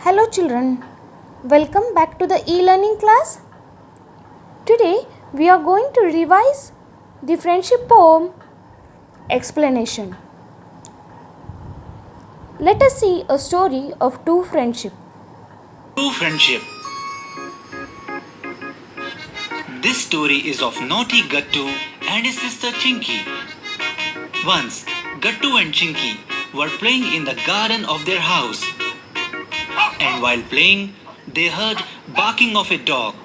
Hello children, welcome back to the e-learning class. Today we are going to revise the friendship poem explanation. Let us see a story of two friendship. True friendship. This story is of naughty Gattu and his sister Chinky. Once, Gattu and Chinky were playing in the garden of their house. And while playing, they heard barking of a dog.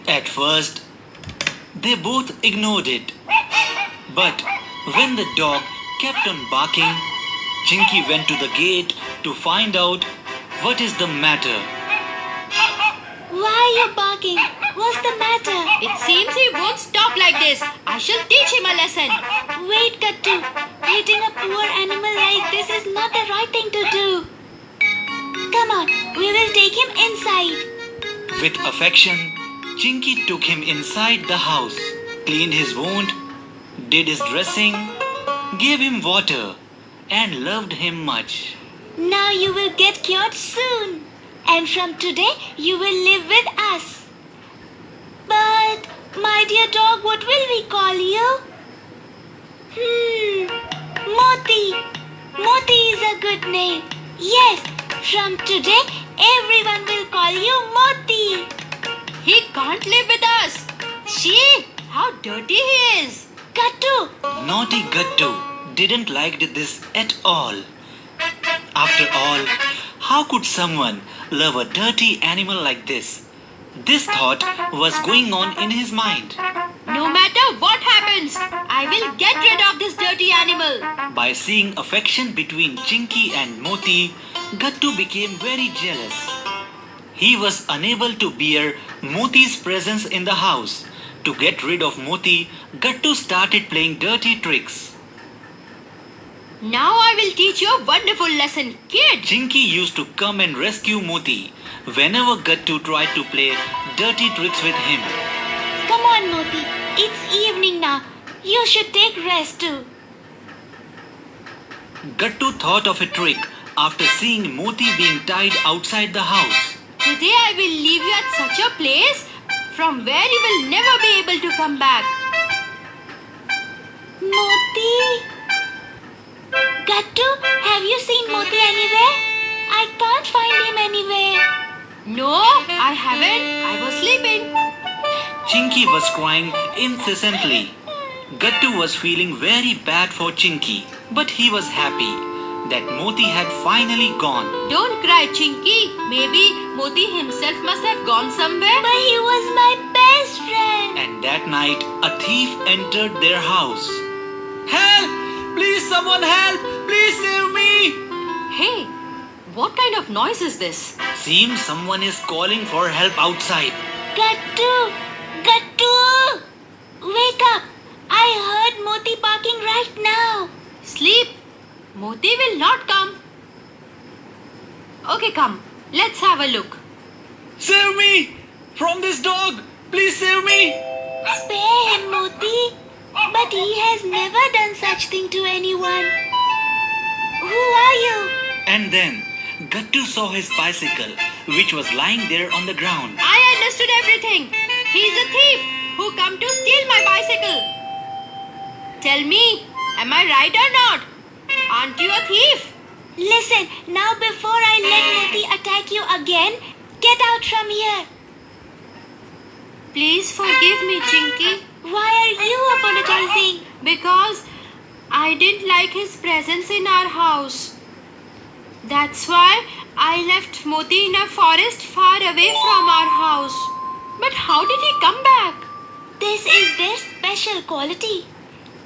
At first, they both ignored it. But when the dog kept on barking, Chinky went to the gate to find out what is the matter. Why are you barking? What's the matter? It seems he won't stop like this. I shall teach him a lesson. Wait, Gattu. Hitting a poor animal like this is not the right thing to do. Come on, we will take him inside. With affection, Chinky took him inside the house, cleaned his wound, did his dressing, gave him water, and loved him much. Now you will get cured soon. And from today, you will live with us. But, my dear dog, what will we call you? Moti. Moti is a good name. Yes, from today, everyone will call you Moti. He can't live with us. See how dirty he is. Gattu, Naughty Gattu didn't like this at all. After all, how could someone love a dirty animal like this? This thought was going on in his mind. No matter what happens, I will get rid of this dirty animal. By seeing affection between Chinky and Moti, Gattu became very jealous. He was unable to bear Moti's presence in the house. To get rid of Moti, Gattu started playing dirty tricks. Now I will teach you a wonderful lesson, kid. Chinky used to come and rescue Moti whenever Gattu tried to play dirty tricks with him. come on, Moti. It's evening now. You should take rest too. Gattu thought of a trick after seeing Moti being tied outside the house. Today I will leave you at such a place from where you will never be able to come back. Moti? Gattu, have you seen Moti anywhere? I can't find him anywhere. No, I haven't. I was sleeping. Chinky was crying incessantly. Gattu was feeling very bad for Chinky, but he was happy that Moti had finally gone. Don't cry, Chinky. Maybe Moti himself must have gone somewhere. But he was my best friend. And that night, a thief entered their house. Help! Please, someone help! Please save me! Hey, what kind of noise is this? Seems someone is calling for help outside. Gattu! Gattu! Wake up! I heard Moti barking right now. Sleep. Moti will not come. Okay, come. Let's have a look. Save me! From this dog! Please save me! Spare him, Moti. But he has never done such thing to anyone. Who are you? And then, Gattu saw his bicycle, which was lying there on the ground. I understood everything. He's a thief who come to steal my bicycle. Tell me, am I right or not? Aren't you a thief? Listen, now before I let Moti attack you again, get out from here. Please forgive me, Chinky, Why are you apologizing? because I didn't like his presence in our house. That's why I left Moti in a forest far away from our house. But how did he come back? This is their special quality.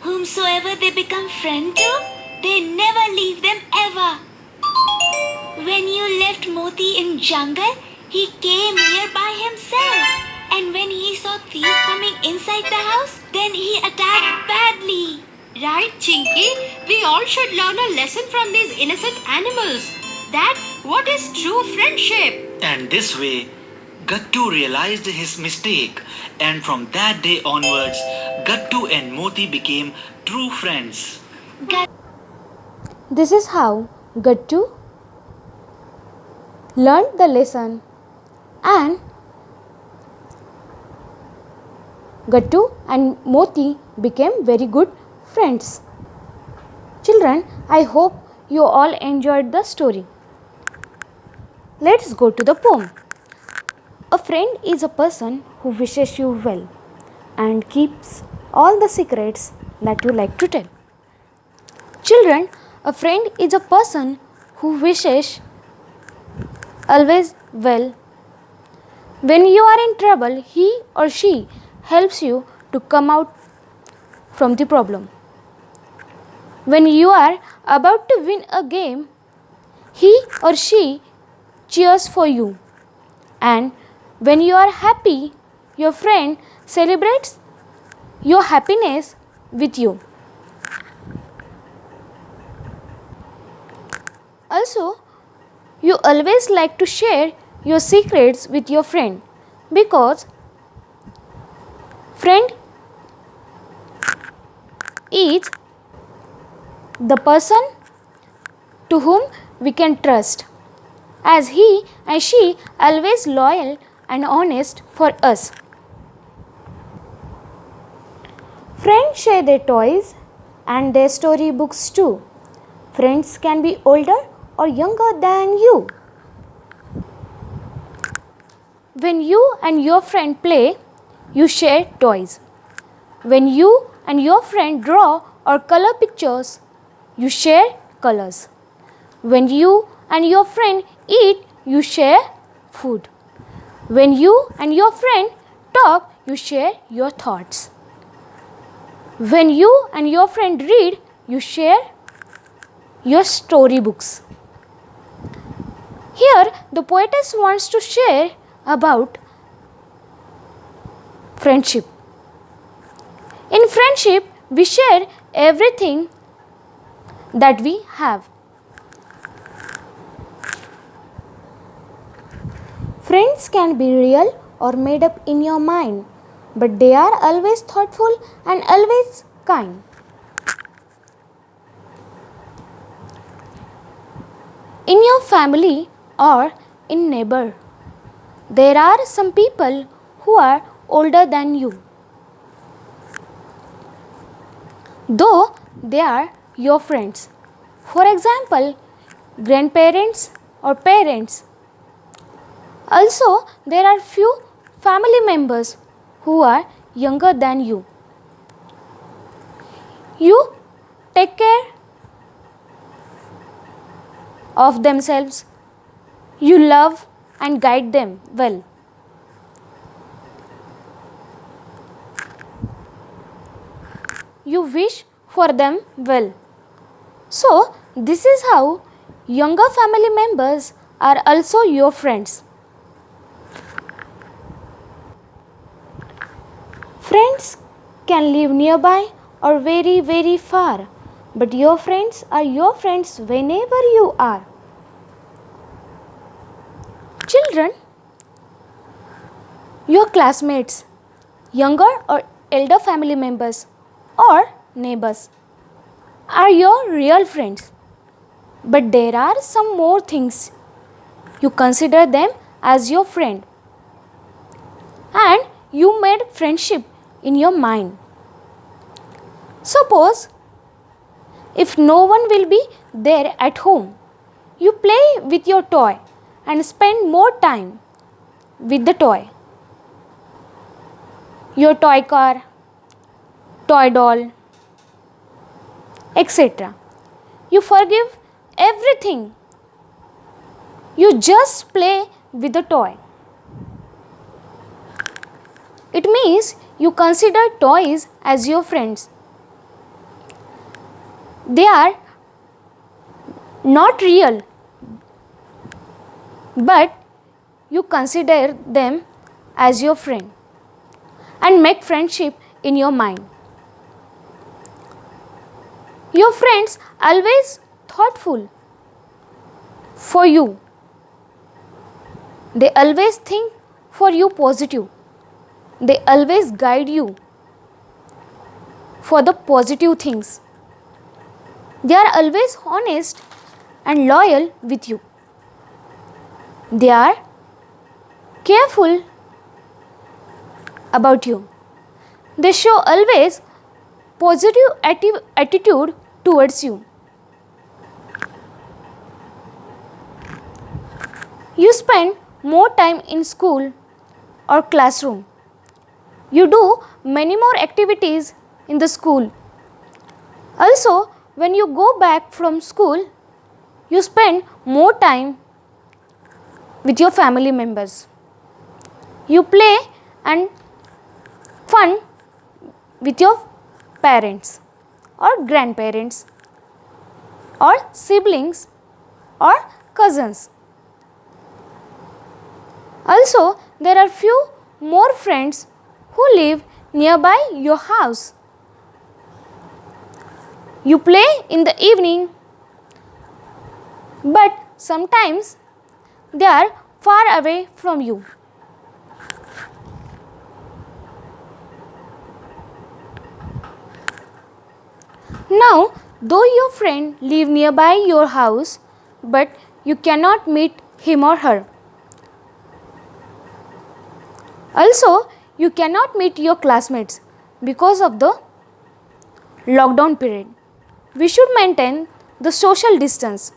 Whomsoever they become friend to, they never leave them ever. When you left Moti in jungle, he came here by himself. And when he saw thief coming inside the house, then he attacked badly. Right, Chinky? We all should learn a lesson from these innocent animals. That what is true friendship. And this way, Gattu realized his mistake, and from that day onwards, Gattu and Moti became true friends. This is how Gattu learned the lesson, and Gattu and Moti became very good friends. Children, I hope you all enjoyed the story. Let's go to the poem. A friend is a person who wishes you well and keeps all the secrets that you like to tell. Children, a friend is a person who wishes always well. When you are in trouble, he or she helps you to come out from the problem. When you are about to win a game, he or she cheers for you. And when you are happy, your friend celebrates your happiness with you. Also, you always like to share your secrets with your friend because friend is the person to whom we can trust, as he and she always loyal and honest for us. Friends share their toys and their storybooks too. Friends can be older or younger than you. When you and your friend play, you share toys. When you and your friend draw or color pictures, you share colors. When you and your friend eat, you share food. When you and your friend talk, you share your thoughts. When you and your friend read, you share your storybooks. Here, the poetess wants to share about friendship. In friendship, we share everything that we have. Friends can be real or made up in your mind, but they are always thoughtful and always kind. In your family or in neighbor, there are some people who are older than you. Though they are your friends. For example, grandparents or parents. Also, there are few family members who are younger than you. You take care of themselves. You love and guide them well. You wish for them well. So, this is how younger family members are also your friends. Friends can live nearby or very, very far, but your friends are your friends whenever you are. Children, your classmates, younger or elder family members, or neighbors are your real friends. But there are some more things. You consider them as your friend. And you made friendship in your mind. Suppose if no one will be there at home, you play with your toy and spend more time with the toy. Your toy car, toy doll, etc. You forgive everything. You just play with the toy. It means you consider toys as your friends. They are not real, but you consider them as your friend and make friendship in your mind. Your friends always thoughtful for you. They always think for you positive. They always guide you for the positive things. They are always honest and loyal with you. They are careful about you. They show always positive attitude towards you. You spend more time in school or classroom. You do many more activities in the school. Also, when you go back from school, you spend more time with your family members. You play and fun with your parents or grandparents or siblings or cousins. Also, there are few more friends who live nearby your house. You play in the evening, but sometimes they are far away from you. Now, though your friend live nearby your house, but you cannot meet him or her. Also, you cannot meet your classmates because of the lockdown period. We should maintain the social distance.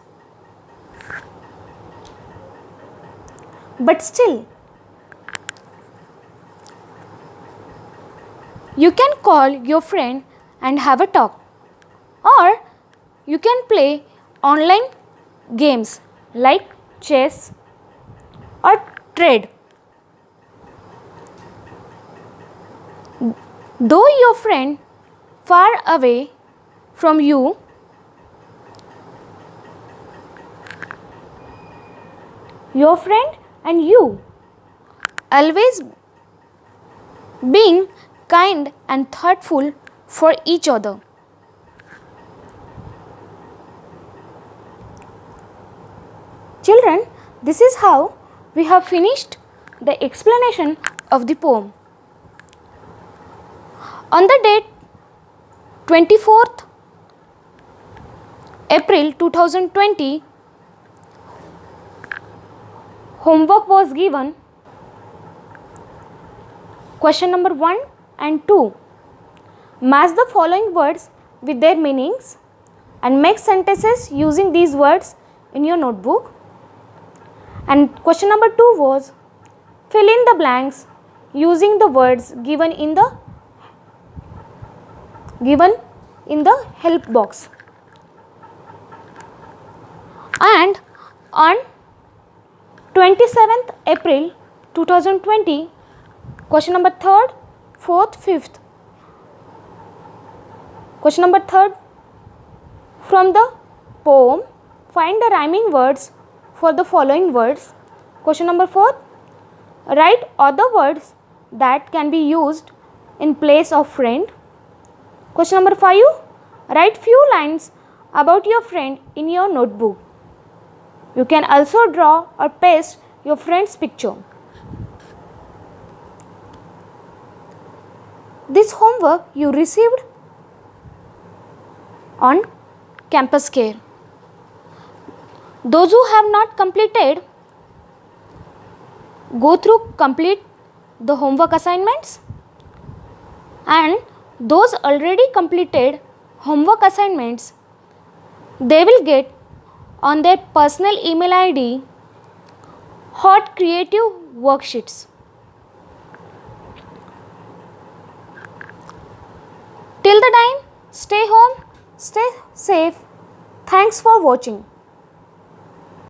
But still, you can call your friend and have a talk. Or you can play online games like chess or trade. Though your friend far away from you, your friend and you always being kind and thoughtful for each other. Children, this is how we have finished the explanation of the poem. On the date 24th April 2020, homework was given. Question number 1 and 2. Match the following words with their meanings and make sentences using these words in your notebook. And question number 2 was fill in the blanks using the words given in the help box. And on 27th April 2020, question number 3rd, 4th, 5th. Question number 3rd, from the poem, find the rhyming words for the following words. Question number 4, write other words that can be used in place of friend. Question number 5, write few lines about your friend in your notebook. You can also draw or paste your friend's picture. This homework you received on Campus Care. Those who have not completed, go through complete the homework assignments, and those already completed homework assignments, they will get on their personal email ID hot creative worksheets. Till the time, stay home, stay safe. Thanks for watching.